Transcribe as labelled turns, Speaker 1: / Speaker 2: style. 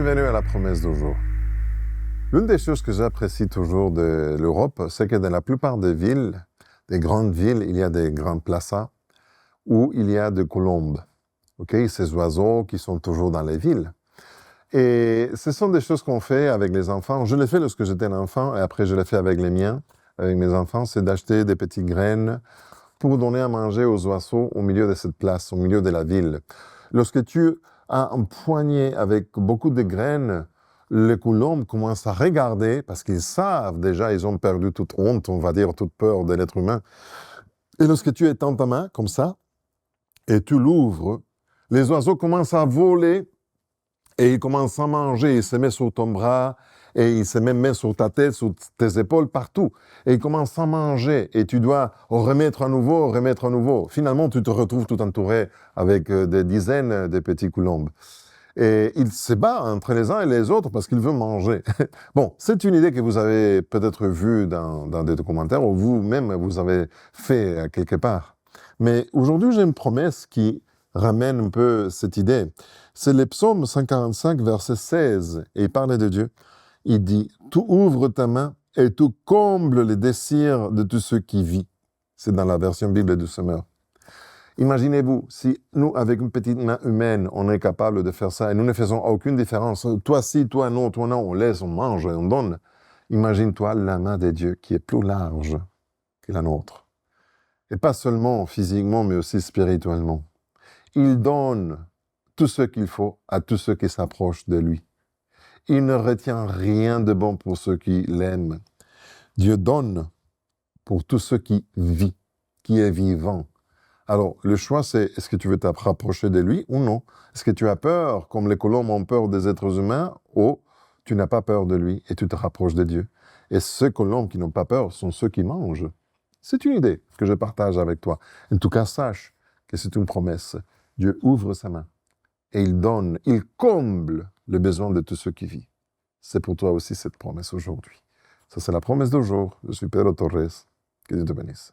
Speaker 1: Bienvenue à la promesse du jour. L'une des choses que j'apprécie toujours de l'Europe, c'est que dans la plupart des villes, des grandes villes, il y a des grandes plazas où il y a des colombes. Ces oiseaux qui sont toujours dans les villes. Et ce sont des choses qu'on fait avec les enfants. Je l'ai fait lorsque j'étais un enfant et après je l'ai fait avec les miens, avec mes enfants, c'est d'acheter des petites graines pour donner à manger aux oiseaux au milieu de cette place, au milieu de la ville. Lorsque tu as un poignet avec beaucoup de graines, les colombes commencent à regarder parce qu'ils savent déjà, ils ont perdu toute honte, on va dire, toute peur de l'être humain. Et lorsque tu étends ta main comme ça et tu l'ouvres, les oiseaux commencent à voler et ils commencent à manger. Ils se mettent sur ton bras et ils se mettent sur ta tête, sur tes épaules, partout. Et ils commencent à manger et tu dois remettre à nouveau. Finalement, tu te retrouves tout entouré avec des dizaines de petits colombes. Et ils se battent entre les uns et les autres parce qu'ils veulent manger. Bon, c'est une idée que vous avez peut-être vue dans des documentaires ou vous-même vous avez fait quelque part. Mais aujourd'hui, j'ai une promesse qui ramène un peu cette idée. C'est le psaume 145, verset 16, et il parle de Dieu. Il dit « Tu ouvres ta main et tu combles les désirs de tous ceux qui vivent. » C'est dans la version Bible du Semeur. Imaginez-vous, si nous, avec une petite main humaine, on est capable de faire ça et nous ne faisons aucune différence. Toi si, toi non, on laisse, on mange et on donne. Imagine-toi la main de Dieu qui est plus large que la nôtre. Et pas seulement physiquement, mais aussi spirituellement. Il donne tout ce qu'il faut à tous ceux qui s'approchent de lui. Il ne retient rien de bon pour ceux qui l'aiment. Dieu donne pour tous ceux qui vivent, qui est vivant. Alors, le choix, c'est est-ce que tu veux te rapprocher de lui ou non? Est-ce que tu as peur, comme les colombes ont peur des êtres humains, ou tu n'as pas peur de lui et tu te rapproches de Dieu? Et ceux colombes qui n'ont pas peur sont ceux qui mangent. C'est une idée que je partage avec toi. En tout cas, sache que c'est une promesse. Dieu ouvre sa main et il donne, il comble le besoin de tous ceux qui vivent. C'est pour toi aussi cette promesse aujourd'hui. Ça, c'est la promesse du jour. Je suis Pedro Torres. Que Dieu te bénisse.